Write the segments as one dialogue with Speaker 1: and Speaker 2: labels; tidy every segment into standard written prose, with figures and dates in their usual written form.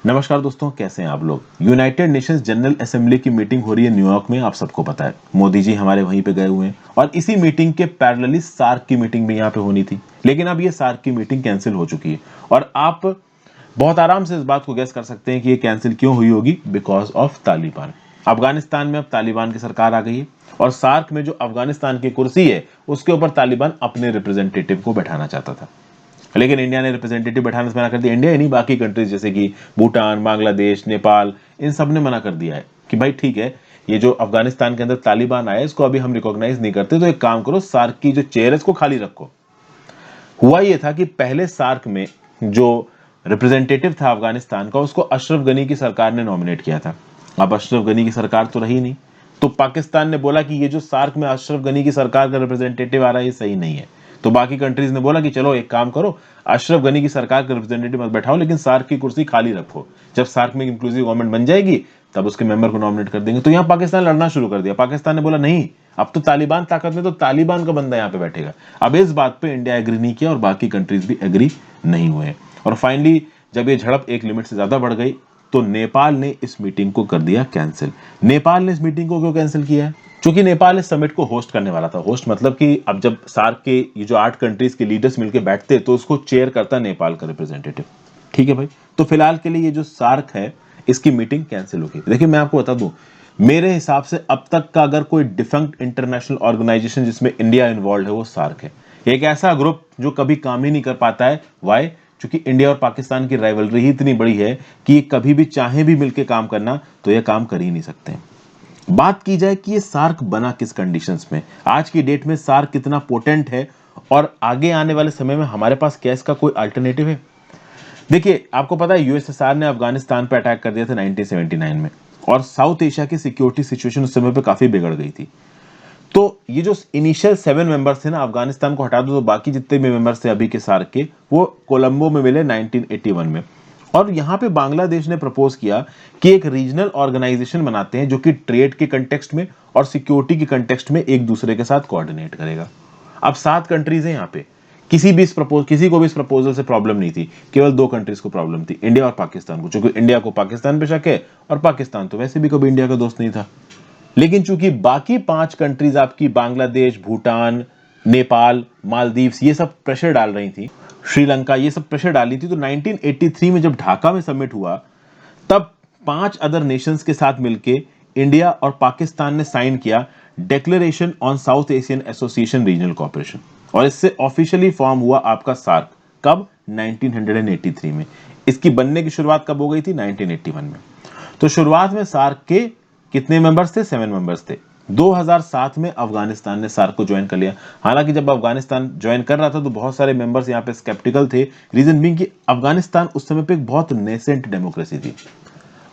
Speaker 1: नमस्कार दोस्तों, कैसे हैं आप लोग। यूनाइटेड नेशंस जनरल असेंबली की मीटिंग हो रही है न्यूयॉर्क में, आप सबको पता है। मोदी जी हमारे वहीं पे गए हुए हैं और इसी मीटिंग के पैरेलली सार्क की मीटिंग भी यहाँ पे होनी थी। लेकिन अब ये सार्क की मीटिंग कैंसिल हो चुकी है और आप बहुत आराम से इस बात को गैस कर सकते हैं कि ये कैंसिल क्यों हुई होगी। Because of Taliban. अफगानिस्तान में अब तालिबान की सरकार आ गई है और सार्क में जो अफगानिस्तान की कुर्सी है उसके ऊपर तालिबान अपने रिप्रेजेंटेटिव को बैठाना चाहता था। लेकिन इंडिया ने रिप्रेजेंटेटिव बैठाने से मना कर दिया। इंडिया ही नहीं, बाकी कंट्रीज जैसे कि भूटान, बांग्लादेश, नेपाल, इन सब ने मना कर दिया है कि भाई ठीक है, ये जो अफगानिस्तान के अंदर तालिबान आया इसको अभी हम रिकॉग्नाइज नहीं करते, तो एक काम करो, सार्क की जो चेयर है इसको खाली रखो। हुआ ये था कि पहले सार्क में जो रिप्रेजेंटेटिव था अफगानिस्तान का, उसको अशरफ गनी की सरकार ने नॉमिनेट किया था। अब अशरफ गनी की सरकार तो रही नहीं, तो पाकिस्तान ने बोला कि ये जो सार्क में अशरफ गनी की सरकार का रिप्रेजेंटेटिव आ रहा है ये सही नहीं है। तो बाकी कंट्रीज ने बोला कि चलो एक काम करो, अशरफ गनी की सरकार का रिप्रेजेंटेटिव मत बैठाओ, लेकिन सार्क की कुर्सी खाली रखो। जब सार्क में इंक्लूसिव गवर्नमेंट बन जाएगी तब उसके मेंबर को नॉमिनेट कर देंगे। तो यहाँ पाकिस्तान लड़ना शुरू कर दिया। पाकिस्तान ने बोला नहीं, अब तो तालिबान ताकत में, तो तालिबान का बंदा यहाँ पे बैठेगा। अब इस बात पे इंडिया एग्री नहीं किया और बाकी कंट्रीज भी एग्री नहीं हुए। और फाइनली जब ये झड़प एक लिमिट से ज्यादा बढ़ गई तो नेपाल ने इस मीटिंग को कर दिया कैंसिल। नेपाल ने इस मीटिंग को क्यों कैंसिल किया है? क्योंकि नेपाल इस समिट को होस्ट करने वाला था। होस्ट मतलब कि अब जब सार्क के ये जो 8 कंट्रीज के लीडर्स मिलकर बैठते तो उसको चेयर करता नेपाल का रिप्रेजेंटेटिव। ठीक है भाई, तो फिलहाल के लिए ये जो सार्क है इसकी मीटिंग कैंसिल होगी। देखिए मैं आपको बता दूं, मेरे हिसाब से अब तक का अगर कोई डिफंक्ट इंटरनेशनल ऑर्गेनाइजेशन जिसमें इंडिया इन्वॉल्व है वो सार्क है। एक ऐसा ग्रुप जो कभी काम ही नहीं कर पाता है। वाई? क्योंकि इंडिया और पाकिस्तान की राइवलरी ही इतनी बड़ी है कि ये कभी भी चाहे भी मिलकर काम करना तो ये काम कर ही नहीं सकते। बात की जाए कि ये सार्क बना किस कंडीशंस में, आज की डेट में सार्क कितना पोटेंट है और आगे आने वाले समय में हमारे पास क्या इसका कोई अल्टरनेटिव है। देखिए आपको पता है यूएसएसआर ने अफगानिस्तान पर अटैक कर दिया था 1979 में और साउथ एशिया की सिक्योरिटी सिचुएशन उस समय पे काफी बिगड़ गई थी। तो ये जो इनिशियल 7 मेंबर्स थे ना, अफगानिस्तान को हटा दो तो बाकी जितने भी मेंबर्स थे अभी के सार्क के, वो कोलंबो में मिले 1981 में। और यहां पे बांग्लादेश ने प्रपोज किया कि एक रीजनल ऑर्गेनाइजेशन बनाते हैं जो कि ट्रेड के कंटेक्स्ट में और सिक्योरिटी के कंटेक्स्ट में एक दूसरे के साथ कोऑर्डिनेट करेगा। अब 7 कंट्रीज हैं यहाँ पे, किसी को भी इस प्रपोजल से प्रॉब्लम नहीं थी। केवल 2 कंट्रीज को प्रॉब्लम थी, इंडिया और पाकिस्तान को, क्योंकि इंडिया को पाकिस्तान पे शक है और पाकिस्तान तो वैसे भी कभी इंडिया का दोस्त नहीं था। लेकिन चूंकि बाकी 5 कंट्रीज आपकी बांग्लादेश, भूटान, नेपाल, मालदीव्स ये सब प्रेशर डाल रही थी, श्रीलंका ये सब प्रेशर डाली थी, तो 1983 में जब ढाका में समिट हुआ तब 5 अदर नेशंस के साथ मिलके इंडिया और पाकिस्तान ने साइन किया declaration on south Asian association regional cooperation और इससे ऑफिशियली फॉर्म हुआ आपका सार्क। कब? 1983 में। इसकी बनने की शुरुआत कब हो गई थी? 1981 में। तो शुरुआत में सार्क के कितने मेंबर्स थे? 7 मेंबर्स थे। 2007 में अफगानिस्तान ने सार्क को ज्वाइन कर लिया। हालांकि जब अफगानिस्तान ज्वाइन कर रहा था तो बहुत सारे मेंबर्स यहाँ पे स्केप्टिकल थे। रीजन बीइंग कि अफगानिस्तान उस समय पे एक बहुत नेसेंट डेमोक्रेसी थी।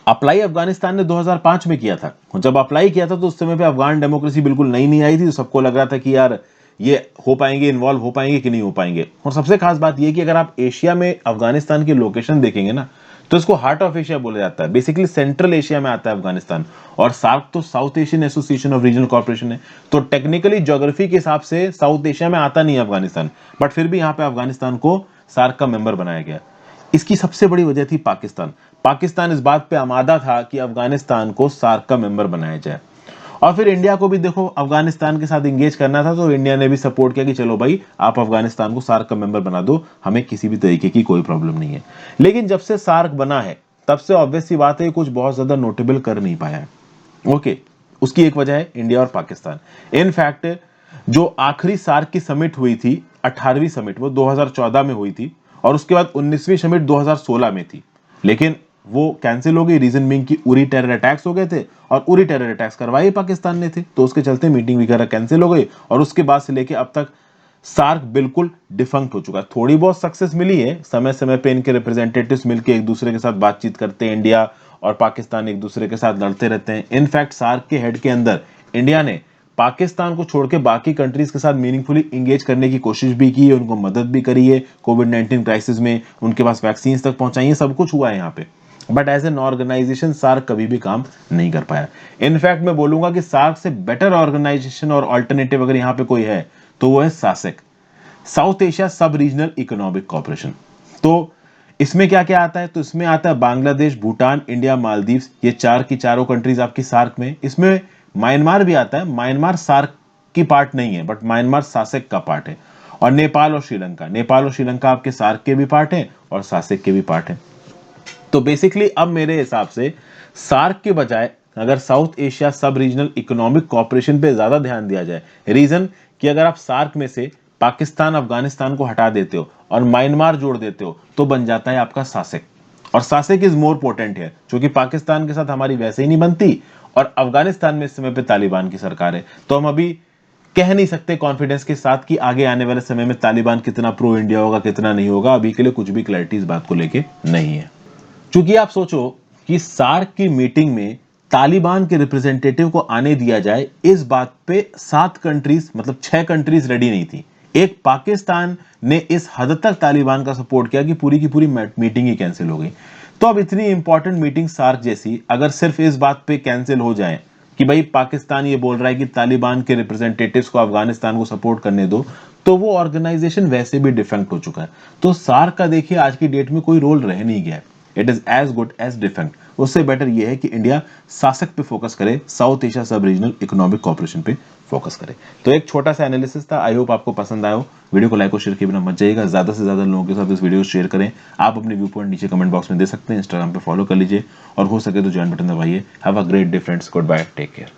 Speaker 1: अप्लाई अफगानिस्तान ने 2005 में किया था। जब अप्लाई किया था तो उस समय पे अफगान डेमोक्रेसी बिल्कुल नई नहीं आई थी, तो सबको लग रहा था कि यार ये हो पाएंगे, इन्वॉल्व हो पाएंगे कि नहीं हो पाएंगे। और सबसे खास बात यह कि अगर आप एशिया में अफगानिस्तान की लोकेशन देखेंगे ना तो इसको हार्ट ऑफ एशिया बोला जाता है। बेसिकली सेंट्रल एशिया में आता है अफगानिस्तान और सार्क तो south Asian association of regional corporation है, तो टेक्निकली ज्योग्राफी के हिसाब से साउथ एशिया में आता नहीं है अफगानिस्तान, बट फिर भी यहाँ पे अफगानिस्तान को सार्क का मेंबर बनाया गया। इसकी सबसे बड़ी वजह थी पाकिस्तान। पाकिस्तान इस बात पे आमादा था कि अफगानिस्तान को सार्क का मेंबर बनाया जाए और फिर इंडिया को भी देखो अफगानिस्तान के साथ इंगेज करना था, तो इंडिया ने भी सपोर्ट किया कि चलो भाई आप अफगानिस्तान को सार्क का मेंबर बना दो, हमें किसी भी तरीके की कोई प्रॉब्लम नहीं है। लेकिन जब से सार्क बना है तब से ऑब्वियस सी बात है कुछ बहुत ज्यादा नोटेबल कर नहीं पाया है। ओके, उसकी एक वजह है इंडिया और पाकिस्तान। इनफैक्ट जो आखिरी सार्क की समिट हुई थी, 18वीं समिट, वो 2014 में हुई थी और उसके बाद 19वीं समिट 2016 में थी, लेकिन वो कैंसिल हो गई। रीजन बीइंग कि उरी टेरर अटैक्स हो गए थे और उरी टेरर अटैक्स करवाए पाकिस्तान ने थे, तो उसके चलते मीटिंग वगैरह कैंसिल हो गई और उसके बाद से लेके अब तक सार्क बिल्कुल डिफंक्ट हो चुका है। थोड़ी बहुत सक्सेस मिली है, समय समय पे इनके रिप्रेजेंटेटिव्स मिलकर एक दूसरे के साथ बातचीत करते हैं, इंडिया और पाकिस्तान एक दूसरे के साथ लड़ते रहते हैं। इनफैक्ट सार्क के हेड के अंदर इंडिया ने पाकिस्तान को छोड़ के बाकी कंट्रीज के साथ मीनिंगफुली इंगेज करने की कोशिश भी की है, उनको मदद भी करी है कोविड-19 क्राइसिस में, उनके पास वैक्सीन तक पहुंचाई है, सब कुछ हुआ है यहाँ पे। But as an organisation SAARC कभी भी काम नहीं कर पाया। इनफैक्ट मैं बोलूंगा कि सार्क से बेटर ऑर्गेनाइजेशन और ऑल्टरनेटिव अगर यहाँ पे कोई है तो वो है सासेक, साउथ एशिया सब रीजनल इकोनॉमिक कॉर्पोरेशन। तो इसमें क्या क्या आता है? तो इसमें आता है बांग्लादेश, भूटान, इंडिया, मालदीव्स, ये चार की चारों कंट्रीज आपकी सार्क में। इसमें म्यांमार भी आता है। म्यांमार सार्क की पार्ट नहीं है, बट म्यांमार सासेक का पार्ट है। और नेपाल और श्रीलंका, नेपाल और श्रीलंका आपके सार्क के भी पार्ट हैं और सासेक के भी पार्ट हैं। तो बेसिकली अब मेरे हिसाब से सार्क के बजाय अगर साउथ एशिया सब रीजनल इकोनॉमिक कॉपरेशन पे ज्यादा ध्यान दिया जाए, रीजन कि अगर आप सार्क में से पाकिस्तान, अफगानिस्तान को हटा देते हो और म्यांमार जोड़ देते हो तो बन जाता है आपका सासेक। और सासेक इज मोर पोटेंट है, क्योंकि पाकिस्तान के साथ हमारी वैसे ही नहीं बनती और अफगानिस्तान में इस समय पे तालिबान की सरकार है। तो हम अभी कह नहीं सकते कॉन्फिडेंस के साथ कि आगे आने वाले समय में तालिबान कितना प्रो इंडिया होगा, कितना नहीं होगा। अभी के लिए कुछ भी क्लैरिटी इस बात को लेके नहीं है। क्योंकि आप सोचो कि सार्क की मीटिंग में तालिबान के रिप्रेजेंटेटिव को आने दिया जाए, इस बात पे 7 कंट्रीज मतलब 6 कंट्रीज रेडी नहीं थी। एक पाकिस्तान ने इस हद तक तालिबान का सपोर्ट किया कि पूरी की पूरी मीटिंग ही कैंसिल हो गई। तो अब इतनी इंपॉर्टेंट मीटिंग सार्क जैसी अगर सिर्फ इस बात पे कैंसिल हो जाए कि भाई पाकिस्तान ये बोल रहा है कि तालिबान के रिप्रेजेंटेटिव्स को अफगानिस्तान को सपोर्ट करने दो, तो वो ऑर्गेनाइजेशन वैसे भी डिफेक्ट हो चुका है। तो सार्क का देखिए आज की डेट में कोई रोल रह नहीं गया है। It is as good as defunct. उससे बेटर यह है कि इंडिया सासक पे फोकस करे, साउथ एशिया सब रीजनल इकोनॉमिक कॉपरेशन पे फोकस करे। तो एक छोटा सा एनालिसिस था, आई होप आपको पसंद आया हो। वीडियो को लाइक और शेयर किए बिना मत जाइएगा, ज्यादा से ज्यादा लोगों के साथ इस वीडियो को शेयर करें। आप अपने व्यू पॉइंट नीचे कमेंट बॉक्स में दे सकते हैं, इंस्टाग्राम पे फॉलो कर लीजिए और हो सके तो ज्वाइन बटन दबाइए। Have a great day friends, goodbye, take care.